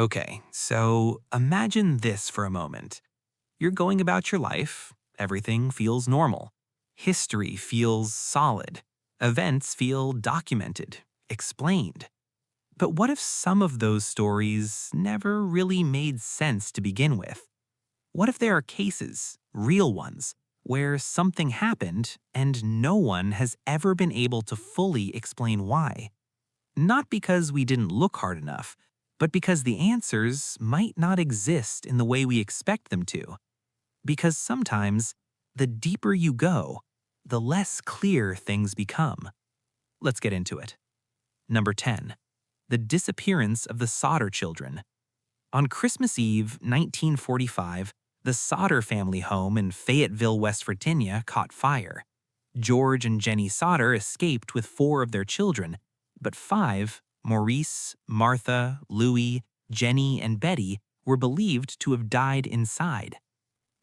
Okay, so imagine this for a moment. You're going about your life, everything feels normal. History feels solid. Events feel documented, explained. But what if some of those stories never really made sense to begin with? What if there are cases, real ones, where something happened and no one has ever been able to fully explain why? Not because we didn't look hard enough, but because the answers might not exist in the way we expect them to. Because sometimes, the deeper you go, the less clear things become. Let's get into it. Number 10. The disappearance of the Sodder children. On Christmas Eve, 1945, the Sodder family home in Fayetteville, West Virginia caught fire. George and Jenny Sodder escaped with four of their children, but five, Maurice, Martha, Louis, Jenny, and Betty, were believed to have died inside.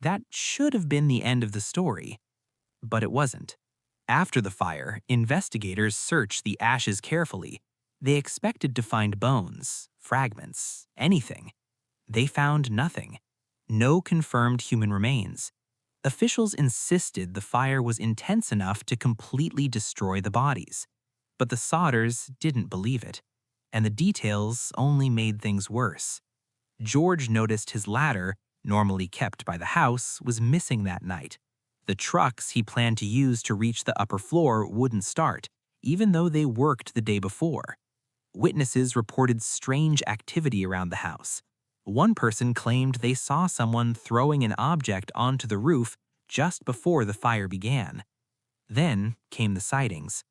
That should have been the end of the story, but it wasn't. After the fire, investigators searched the ashes carefully. They expected to find bones, fragments, anything. They found nothing. No confirmed human remains. Officials insisted the fire was intense enough to completely destroy the bodies. But the Sodders didn't believe it, and the details only made things worse. George noticed his ladder, normally kept by the house, was missing that night. The trucks he planned to use to reach the upper floor wouldn't start, even though they worked the day before. Witnesses reported strange activity around the house. One person claimed they saw someone throwing an object onto the roof just before the fire began. Then came the sightings.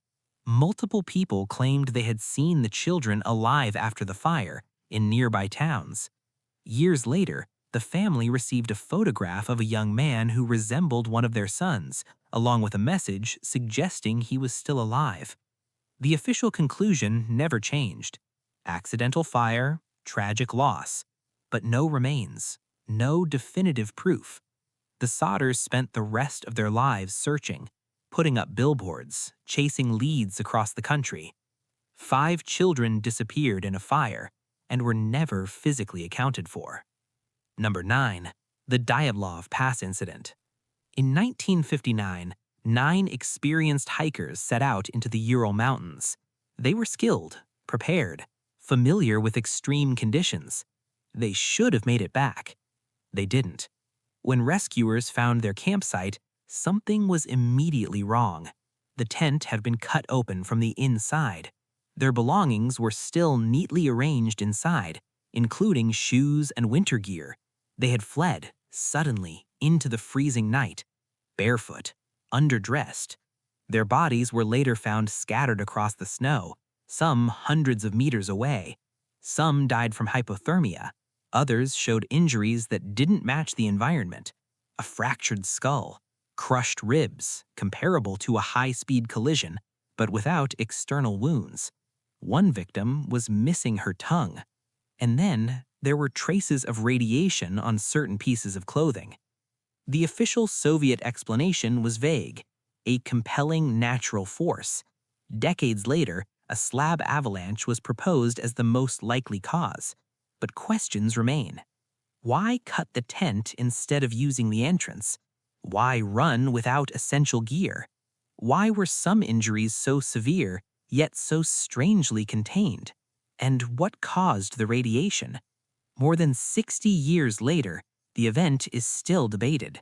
Multiple people claimed they had seen the children alive after the fire in nearby towns. Years later, the family received a photograph of a young man who resembled one of their sons, along with a message suggesting he was still alive. The official conclusion never changed. Accidental fire, tragic loss, but no remains, no definitive proof. The Sodders spent the rest of their lives searching, putting up billboards, chasing leads across the country. Five children disappeared in a fire and were never physically accounted for. Number 9. The Dyatlov Pass incident. In 1959, 9 experienced hikers set out into the Ural Mountains. They were skilled, prepared, familiar with extreme conditions. They should have made it back. They didn't. When rescuers found their campsite, something was immediately wrong. The tent had been cut open from the inside. Their belongings were still neatly arranged inside, including shoes and winter gear. They had fled, suddenly, into the freezing night, barefoot, underdressed. Their bodies were later found scattered across the snow, some hundreds of meters away. Some died from hypothermia. Others showed injuries that didn't match the environment. A fractured skull, crushed ribs, comparable to a high-speed collision, but without external wounds. One victim was missing her tongue. And then there were traces of radiation on certain pieces of clothing. The official Soviet explanation was vague, a compelling natural force. Decades later, a slab avalanche was proposed as the most likely cause, but questions remain. Why cut the tent instead of using the entrance? Why run without essential gear? Why were some injuries so severe, yet so strangely contained? And what caused the radiation? More than 60 years later, the event is still debated.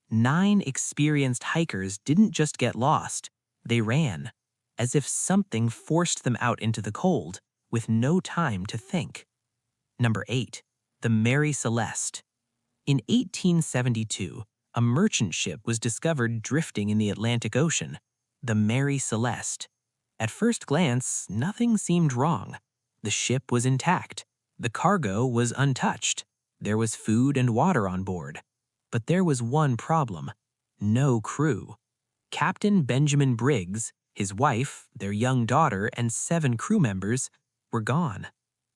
9 experienced hikers didn't just get lost, they ran, as if something forced them out into the cold, with no time to think. Number 8. The Mary Celeste. In 1872, a merchant ship was discovered drifting in the Atlantic Ocean, the Mary Celeste. At first glance, nothing seemed wrong. The ship was intact. The cargo was untouched. There was food and water on board. But there was one problem: no crew. Captain Benjamin Briggs, his wife, their young daughter, and 7 crew members were gone.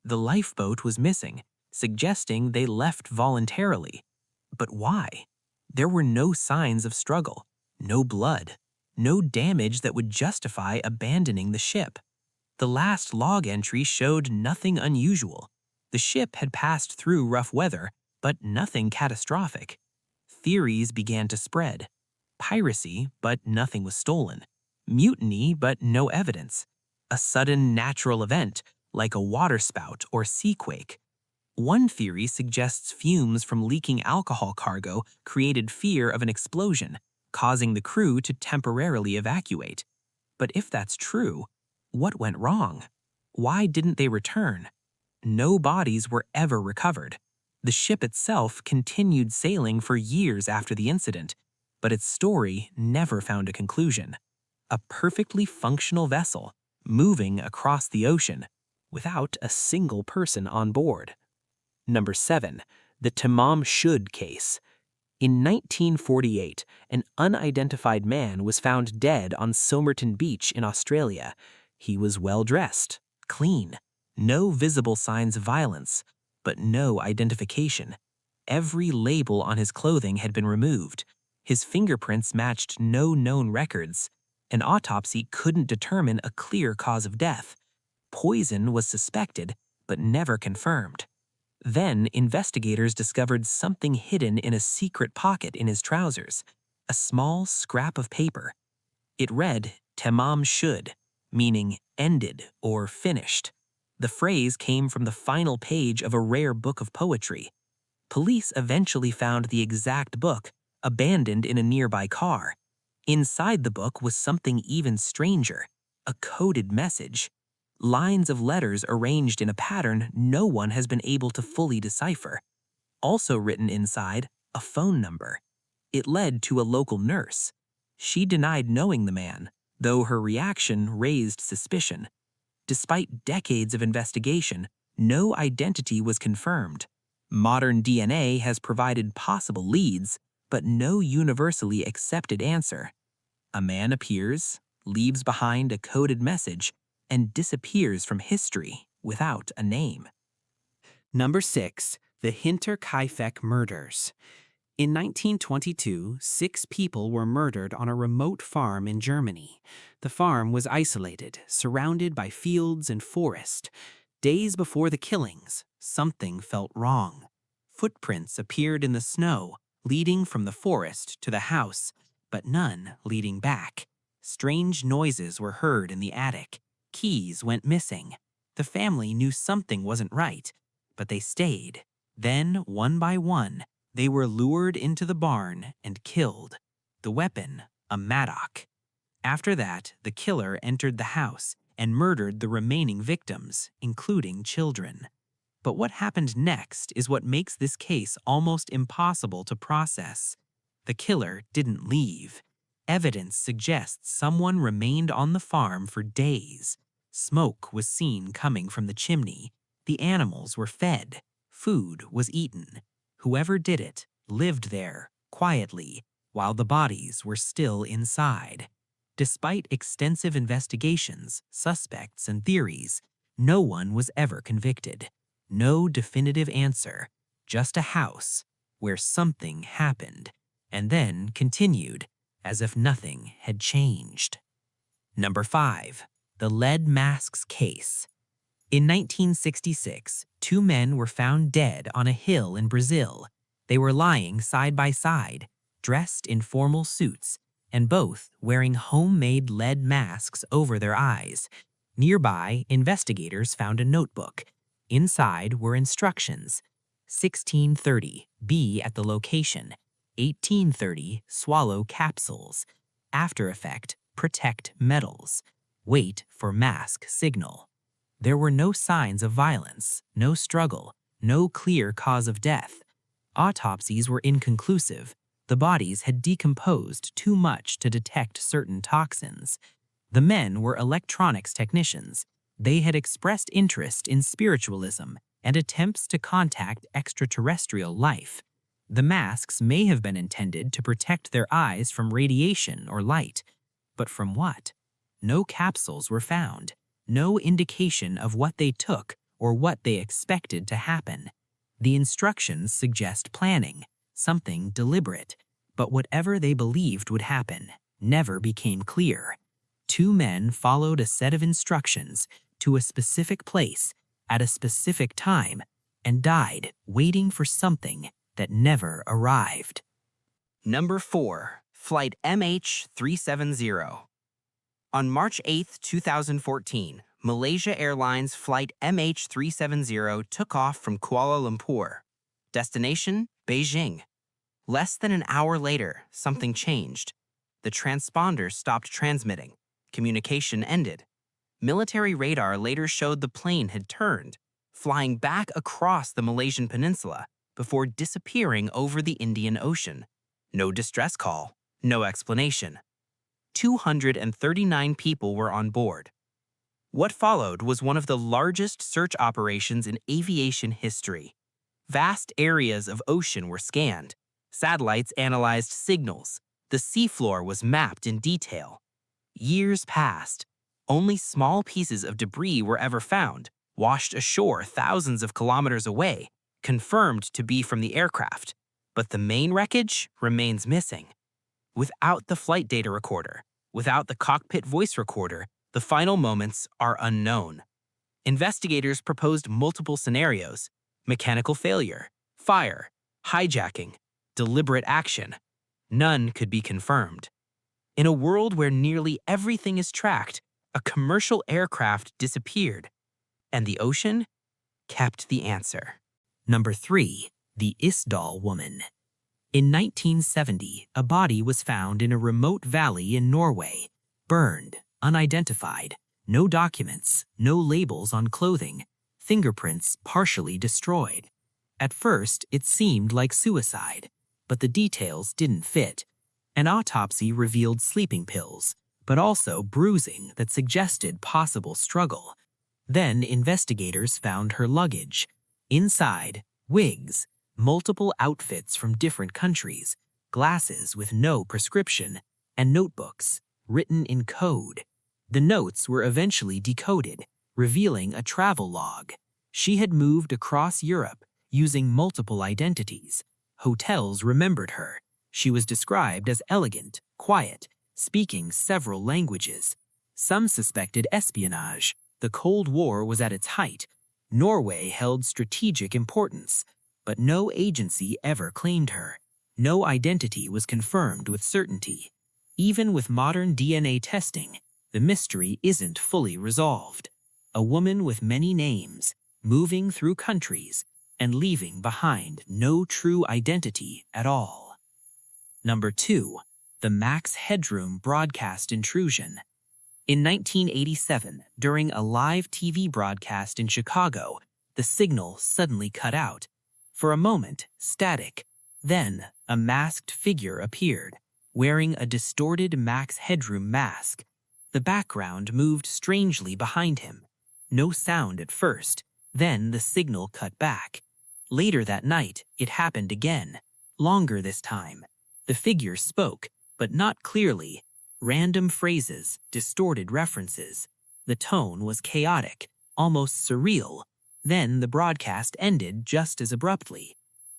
The lifeboat was missing, suggesting they left voluntarily. But why? There were no signs of struggle, no blood, no damage that would justify abandoning the ship. The last log entry showed nothing unusual. The ship had passed through rough weather, but nothing catastrophic. Theories began to spread. Piracy, but nothing was stolen. Mutiny, but no evidence. A sudden natural event, like a waterspout or seaquake. One theory suggests fumes from leaking alcohol cargo created fear of an explosion, causing the crew to temporarily evacuate. But if that's true, what went wrong? Why didn't they return? No bodies were ever recovered. The ship itself continued sailing for years after the incident, but its story never found a conclusion. A perfectly functional vessel, moving across the ocean, without a single person on board. Number 7. The Tamam Shud case. In 1948, an unidentified man was found dead on Somerton Beach in Australia. He was well-dressed, clean, no visible signs of violence, but no identification. Every label on his clothing had been removed. His fingerprints matched no known records. An autopsy couldn't determine a clear cause of death. Poison was suspected, but never confirmed. Then, investigators discovered something hidden in a secret pocket in his trousers, a small scrap of paper. It read, Tamam Shud, meaning ended or finished. The phrase came from the final page of a rare book of poetry. Police eventually found the exact book, abandoned in a nearby car. Inside the book was something even stranger, a coded message. Lines of letters arranged in a pattern no one has been able to fully decipher. Also written inside, a phone number. It led to a local nurse. She denied knowing the man, though her reaction raised suspicion. Despite decades of investigation, no identity was confirmed. Modern DNA has provided possible leads, but no universally accepted answer. A man appears, leaves behind a coded message, and disappears from history without a name. Number 6. The Hinterkaifeck murders. In 1922, 6 people were murdered on a remote farm in Germany. The farm was isolated, surrounded by fields and forest. Days before the killings, something felt wrong. Footprints appeared in the snow, leading from the forest to the house, but none leading back. Strange noises were heard in the attic. Keys went missing. The family knew something wasn't right, but they stayed. Then, one by one, they were lured into the barn and killed. The weapon, a mattock. After that, the killer entered the house and murdered the remaining victims, including children. But what happened next is what makes this case almost impossible to process. The killer didn't leave. Evidence suggests someone remained on the farm for days. Smoke was seen coming from the chimney. The animals were fed. Food was eaten. Whoever did it lived there, quietly, while the bodies were still inside. Despite extensive investigations, suspects, and theories, no one was ever convicted. No definitive answer, just a house where something happened, and then continued as if nothing had changed. Number 5. The lead masks case. In 1966, 2 men were found dead on a hill in Brazil. They were lying side by side, dressed in formal suits, and both wearing homemade lead masks over their eyes. Nearby, investigators found a notebook. Inside were instructions. 1630, be at the location. 1830, swallow capsules. After effect, protect metals. Wait for mask signal. There were no signs of violence, no struggle, no clear cause of death. Autopsies were inconclusive. The bodies had decomposed too much to detect certain toxins. The men were electronics technicians. They had expressed interest in spiritualism and attempts to contact extraterrestrial life. The masks may have been intended to protect their eyes from radiation or light. But from what? No capsules were found. No indication of what they took or what they expected to happen. The instructions suggest planning, something deliberate, but whatever they believed would happen never became clear. 2 men followed a set of instructions to a specific place at a specific time and died waiting for something that never arrived. Number 4. Flight MH370. On March 8, 2014, Malaysia Airlines Flight MH370 took off from Kuala Lumpur. Destination, Beijing. Less than an hour later, something changed. The transponder stopped transmitting. Communication ended. Military radar later showed the plane had turned, flying back across the Malaysian peninsula before disappearing over the Indian Ocean. No distress call, no explanation. 239 people were on board. What followed was one of the largest search operations in aviation history. Vast areas of ocean were scanned. Satellites analyzed signals. The seafloor was mapped in detail. Years passed. Only small pieces of debris were ever found, washed ashore thousands of kilometers away, confirmed to be from the aircraft. But the main wreckage remains missing. Without the flight data recorder, without the cockpit voice recorder, the final moments are unknown. Investigators proposed multiple scenarios: mechanical failure, fire, hijacking, deliberate action. None could be confirmed. In a world where nearly everything is tracked, a commercial aircraft disappeared, and the ocean kept the answer. Number 3. The Isdal Woman. In 1970, a body was found in a remote valley in Norway, burned, unidentified, no documents, no labels on clothing, fingerprints partially destroyed. At first, it seemed like suicide, but the details didn't fit. An autopsy revealed sleeping pills, but also bruising that suggested possible struggle. Then investigators found her luggage. Inside, wigs, multiple outfits from different countries, glasses with no prescription, and notebooks written in code. The notes were eventually decoded, revealing a travel log. She had moved across Europe using multiple identities. Hotels remembered her. She was described as elegant, quiet, speaking several languages. Some suspected espionage. The Cold War was at its height. Norway held strategic importance, but no agency ever claimed her. No identity was confirmed with certainty. Even with modern DNA testing, the mystery isn't fully resolved. A woman with many names, moving through countries, and leaving behind no true identity at all. Number 2. The Max Headroom broadcast intrusion. In 1987, during a live TV broadcast in Chicago, the signal suddenly cut out. For a moment, static. Then, a masked figure appeared, wearing a distorted Max Headroom mask. The background moved strangely behind him. No sound at first, then the signal cut back. Later that night, it happened again. Longer this time. The figure spoke, but not clearly. Random phrases, distorted references. The tone was chaotic, almost surreal. Then the broadcast ended just as abruptly.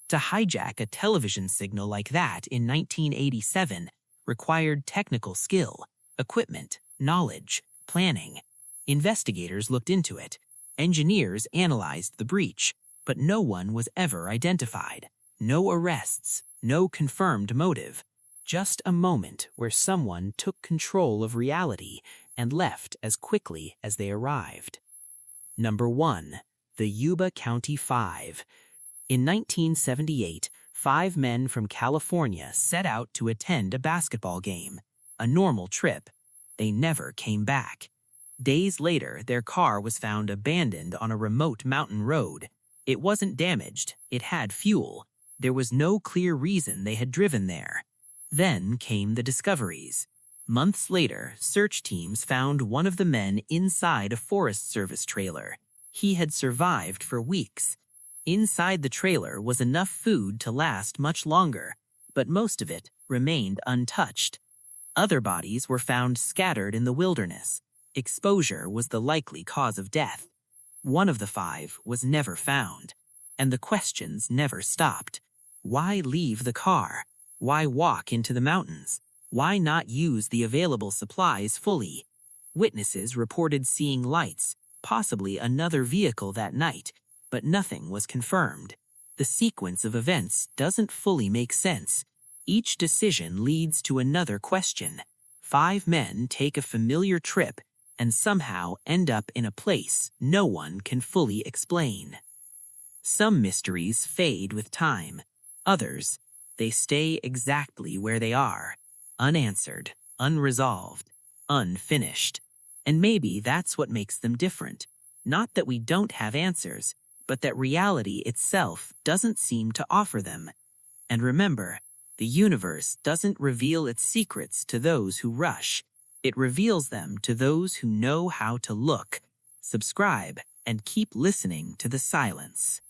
To hijack a television signal like that in 1987 required technical skill, equipment, knowledge, planning. Investigators looked into it. Engineers analyzed the breach, but no one was ever identified. No arrests, no confirmed motive. Just a moment where someone took control of reality and left as quickly as they arrived. Number 1. The Yuba County Five. In 1978, 5 men from California set out to attend a basketball game. A normal trip. They never came back. Days later, their car was found abandoned on a remote mountain road. It wasn't damaged, it had fuel. There was no clear reason they had driven there. Then came the discoveries. Months later, search teams found one of the men inside a Forest Service trailer. He had survived for weeks. Inside the trailer was enough food to last much longer, but most of it remained untouched. Other bodies were found scattered in the wilderness. Exposure was the likely cause of death. One of the 5 was never found, and the questions never stopped. Why leave the car? Why walk into the mountains? Why not use the available supplies fully? Witnesses reported seeing lights, possibly another vehicle that night. but nothing was confirmed. The sequence of events doesn't fully make sense. Each decision leads to another question. 5 men take a familiar trip and somehow end up in a place no one can fully explain. Some mysteries fade with time. Others, they stay exactly where they are, unanswered, unresolved, unfinished. And maybe that's what makes them different. Not that we don't have answers, but that reality itself doesn't seem to offer them. And remember, the universe doesn't reveal its secrets to those who rush. It reveals them to those who know how to look. Subscribe and keep listening to the silence.